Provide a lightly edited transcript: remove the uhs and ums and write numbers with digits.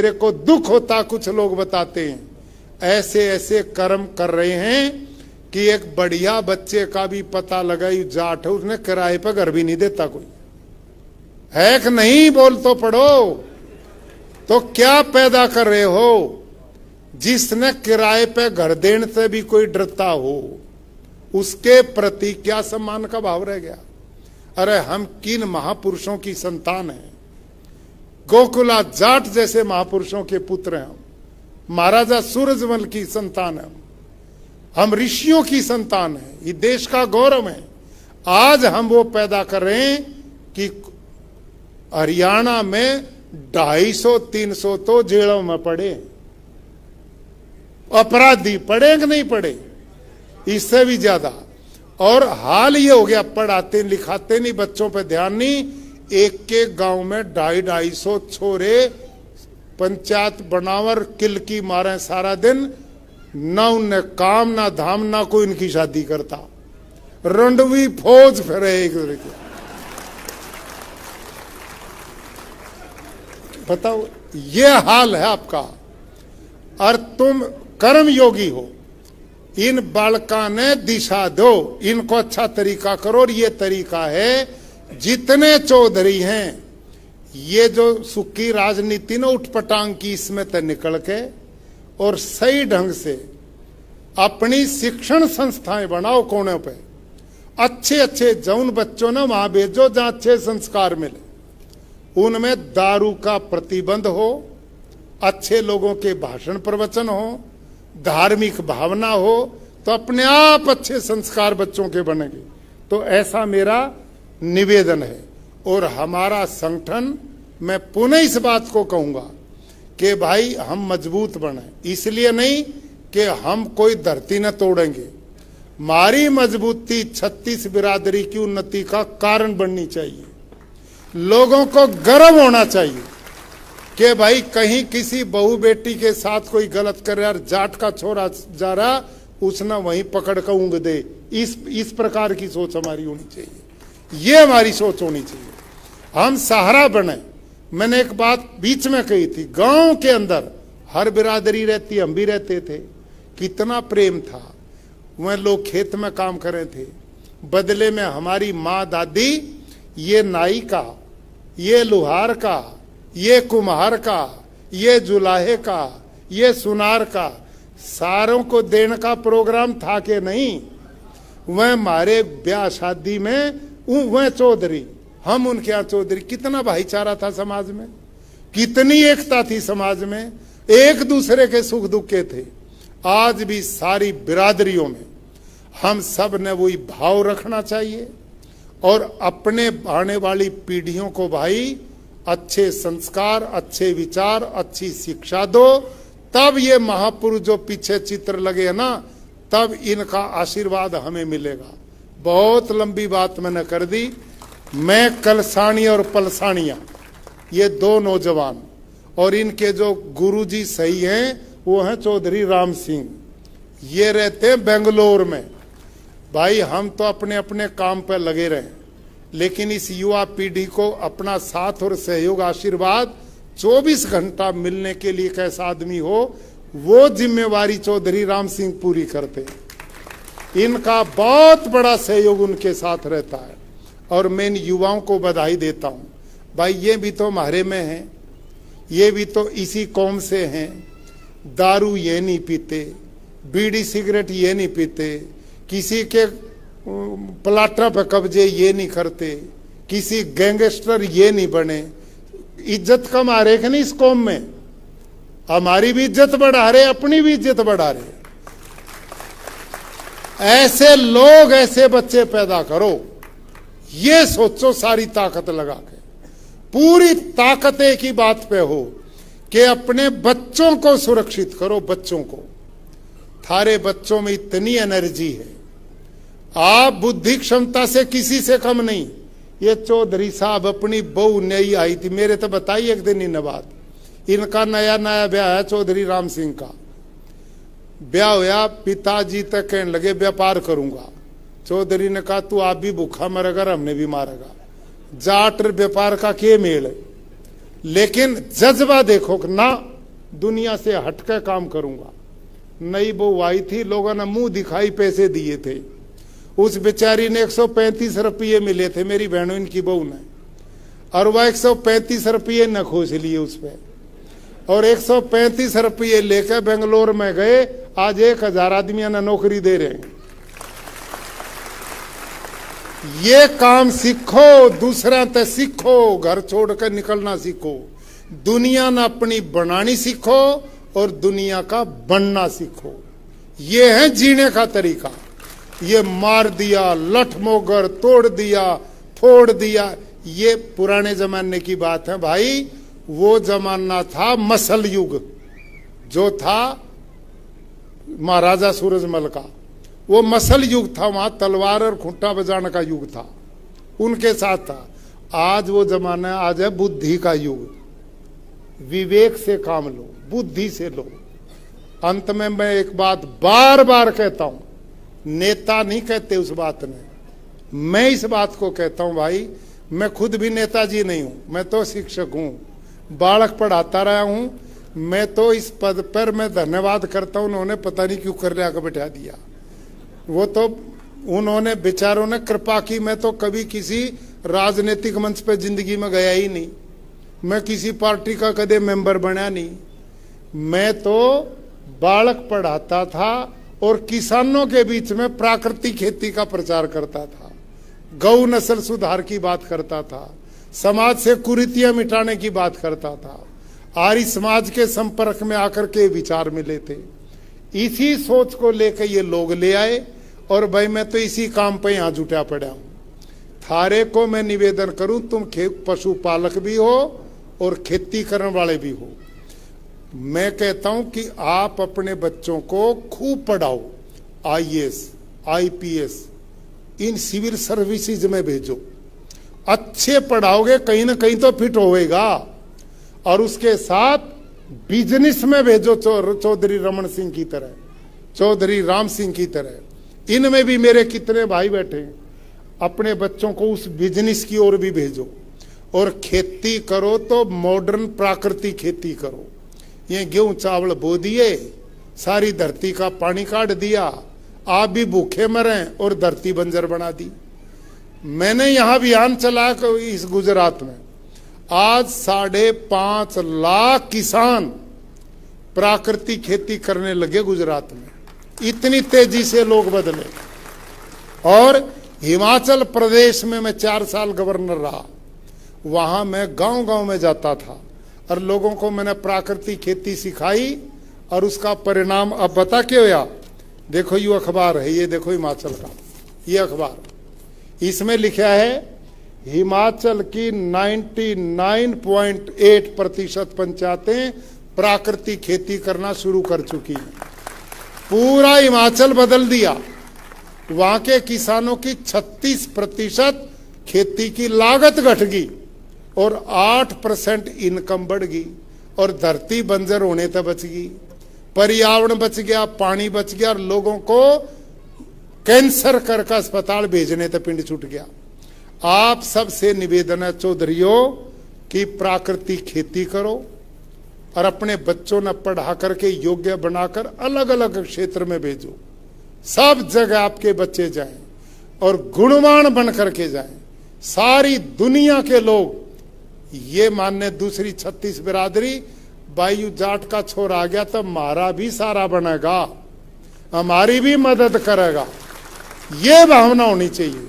मेरे को दुख होता, कुछ लोग बताते हैं ऐसे ऐसे कर्म कर रहे हैं कि एक बढ़िया बच्चे का भी पता लगा जाट है, उसने किराए पर घर भी नहीं देता कोई है कि नहीं, बोल तो पड़ो। तो क्या पैदा कर रहे हो? जिसने किराए पे घर देने से भी कोई डरता हो, उसके प्रति क्या सम्मान का भाव रह गया? अरे हम किन महापुरुषों की संतान हैं, गोकुला जाट जैसे महापुरुषों के पुत्र हैं हम, महाराजा सूरजमल की संतान है हम ऋषियों की संतान है, ये देश का गौरव है। आज हम वो पैदा कर रहे हैं कि हरियाणा में 250-300 तो जेलों में पड़े, अपराधी पड़े कि नहीं पड़े, इससे भी ज्यादा। और हाल ये हो गया, पढ़ाते लिखाते नहीं, बच्चों पे ध्यान नहीं, एक एक गांव में 250-250 छोरे पंचायत बनावर किल की मारे सारा दिन, ना उन्हें काम ना धाम, ना कोई इनकी शादी करता, रंडवी फौज फिरे एक दूसरे की। बताओ, ये हाल है आपका। और तुम कर्म योगी हो, इन बालका ने दिशा दो, इनको अच्छा तरीका करो। और ये तरीका है, जितने चौधरी हैं, ये जो सुखी राजनीति न उठपटांग की, इसमें तो निकल के और सही ढंग से अपनी शिक्षण संस्थाएं बनाओ कोने पे, अच्छे अच्छे जौन बच्चों ने वहां भेजो जहां अच्छे संस्कार मिले, उनमें दारू का प्रतिबंध हो, अच्छे लोगों के भाषण प्रवचन हो, धार्मिक भावना हो, तो अपने आप अच्छे संस्कार बच्चों के बनेंगे। तो ऐसा मेरा निवेदन है। और हमारा संगठन, मैं पुनः इस बात को कहूंगा कि भाई हम मजबूत बने, इसलिए नहीं कि हम कोई धरती न तोड़ेंगे, हमारी मजबूती 36 बिरादरी की उन्नति का कारण बननी चाहिए। लोगों को गर्व होना चाहिए कि भाई कहीं किसी बहू बेटी के साथ कोई गलत कर रहा, यार जाट का छोरा जा रहा, उसने वहीं पकड़ कर ऊँग दे, इस प्रकार की सोच हमारी होनी चाहिए, ये हमारी सोच होनी चाहिए। हम सहारा बने। मैंने एक बात बीच में कही थी, गांव के अंदर हर बिरादरी रहती, हम भी रहते थे, कितना प्रेम था, वह लोग खेत में काम कर रहे थे, बदले में हमारी माँ दादी ये नाई का, ये लोहार का, ये कुम्हार का, ये जुलाहे का, ये सुनार का, सारों को देने का प्रोग्राम था कि नहीं? वह हमारे ब्याह शादी में वह चौधरी, हम उनके यहाँ चौधरी, कितना भाईचारा था समाज में, कितनी एकता थी समाज में, एक दूसरे के सुख दुख के थे। आज भी सारी बिरादरियों में हम सब ने वही भाव रखना चाहिए और अपने आने वाली पीढ़ियों को भाई अच्छे संस्कार, अच्छे विचार, अच्छी शिक्षा दो, तब ये महापुरुष जो पीछे चित्र लगे है ना, तब इनका आशीर्वाद हमें मिलेगा। बहुत लंबी बात मैंने कर दी। मैं कलसानी और पलसानिया, ये दो नौजवान, और इनके जो गुरुजी सही हैं वो हैं चौधरी राम सिंह, ये रहते हैं बेंगलोर में। भाई हम तो अपने अपने काम पर लगे रहे, लेकिन इस युवा पीढ़ी को अपना साथ और सहयोग, आशीर्वाद 24 घंटा मिलने के लिए कैसा आदमी हो, वो जिम्मेवारी चौधरी राम सिंह पूरी करते। इनका बहुत बड़ा सहयोग उनके साथ रहता है और मैं इन युवाओं को बधाई देता हूं। भाई ये भी तो हमारे में हैं, ये भी तो इसी कौम से हैं। दारू ये नहीं पीते, बीड़ी सिगरेट ये नहीं पीते, किसी के प्लाटा पे कब्जे ये नहीं करते, किसी गैंगस्टर ये नहीं बने। इज्जत कमा रहे कि नहीं इस कौम में, हमारी भी इज्जत बढ़ा रहे, अपनी भी इज्जत बढ़ा रहे। ऐसे लोग, ऐसे बच्चे पैदा करो, ये सोचो सारी ताकत लगा के। पूरी ताकत एक ही बात पे हो कि अपने बच्चों को सुरक्षित करो। बच्चों को, थारे बच्चों में इतनी एनर्जी है, आप बुद्धि क्षमता से किसी से कम नहीं। ये चौधरी साहब अपनी बहू नई आई थी, मेरे तो बताई एक दिन इन बात, इनका नया नया ब्याह है चौधरी राम सिंह का। ब्याह होया, पिताजी तक कहने लगे व्यापार करूंगा। चौधरी ने कहा तू आप भी भूखा मरेगा, हमने भी मारेगा, जाट व्यापार का क्या मेल है। लेकिन जज्बा देखो ना, दुनिया से हटकर काम करूंगा। नई बहू आई थी, लोगों ने मुंह दिखाई पैसे दिए थे। उस बेचारी ने 135 रुपये मिले थे, मेरी बहनों इनकी बहू ने, और वह 135 रुपये न खोज लिए उस पर, और 135 रुपये लेकर बेंगलोर में गए। आज 1000 आदमियों ने नौकरी दे रहे हैं। ये काम सीखो, दूसरा ते सीखो, घर छोड़कर निकलना सीखो। दुनिया न अपनी बनानी सीखो और दुनिया का बनना सीखो। ये है जीने का तरीका। ये मार दिया, लठमोगर, तोड़ दिया, फोड़ दिया, ये पुराने जमाने की बात है भाई। वो जमाना था मसल युग, जो था महाराजा सूरजमल का, वो मसल युग था। वहां तलवार और खूंटा बजाने का युग था, उनके साथ था। आज वो जमाना, आज है बुद्धि का युग। विवेक से काम लो, बुद्धि से लो। अंत में मैं एक बात बार बार कहता हूं, नेता नहीं कहते उस बात में, मैं इस बात को कहता हूं भाई। मैं खुद भी नेताजी नहीं हूं, मैं तो शिक्षक हूं, बालक पढ़ाता रहा हूं। मैं तो इस पद पर मैं धन्यवाद करता हूं, उन्होंने पता नहीं क्यों कर लिया, बैठा दिया। वो तो उन्होंने बेचारों ने कृपा की। मैं तो कभी किसी राजनीतिक मंच पे जिंदगी में गया ही नहीं, मैं किसी पार्टी का कदे मेंबर बना नहीं। मैं तो बालक पढ़ाता था और किसानों के बीच में प्राकृतिक खेती का प्रचार करता था, गौ नस्ल सुधार की बात करता था, समाज से कुरीतियां मिटाने की बात करता था। आर्य समाज के संपर्क में आकर के विचार मिले थे। इसी सोच को लेकर ये लोग ले आए, और भाई मैं तो इसी काम पे यहां जुटा पड़ा हूं। थारे को मैं निवेदन करूं, तुम पशुपालक भी हो और खेती करने वाले भी हो। मैं कहता हूं कि आप अपने बच्चों को खूब पढ़ाओ, IAS, IPS, इन सिविल सर्विसेज में भेजो। अच्छे पढ़ाओगे कहीं ना कहीं तो फिट होएगा। और उसके साथ बिजनेस में भेजो, चौधरी रमन सिंह की तरह, चौधरी राम सिंह की तरह। इनमें भी मेरे कितने भाई बैठे हैं। अपने बच्चों को उस बिजनेस की ओर भी भेजो। और खेती करो तो मॉडर्न प्राकृतिक खेती करो। ये गेहूं चावल बो दिए, सारी धरती का पानी काट दिया, आप भी भूखे मरें और धरती बंजर बना दी। मैंने यहां अभियान चला इस गुजरात में, आज 5.5 लाख किसान प्राकृतिक खेती करने लगे गुजरात में। इतनी तेजी से लोग बदले। और हिमाचल प्रदेश में मैं 4 साल गवर्नर रहा, वहां मैं गांव गांव में जाता था और लोगों को मैंने प्राकृतिक खेती सिखाई। और उसका परिणाम अब बता क्या हुआ? देखो ये अखबार है, ये देखो हिमाचल का ये अखबार, इसमें लिखा है हिमाचल की 99.8% पंचायतें प्राकृतिक खेती करना शुरू कर चुकी हैं। पूरा हिमाचल बदल दिया। वहां के किसानों की 36% खेती की लागत घट गई और 8% इनकम बढ़ गई। और धरती बंजर होने तक बच गई, पर्यावरण बच गया, पानी बच गया, और लोगों को कैंसर करके अस्पताल भेजने तक पिंड छूट गया। आप सबसे निवेदन है चौधरियों कि प्राकृतिक खेती करो और अपने बच्चों ने पढ़ा करके योग्य बनाकर अलग अलग क्षेत्र में भेजो। सब जगह आपके बच्चे जाएं और गुणवान बन करके जाएं। सारी दुनिया के लोग ये मानने, दूसरी 36 बिरादरी बायू जाट का छोर आ गया तो हमारा भी सारा बनेगा, हमारी भी मदद करेगा, ये भावना होनी चाहिए।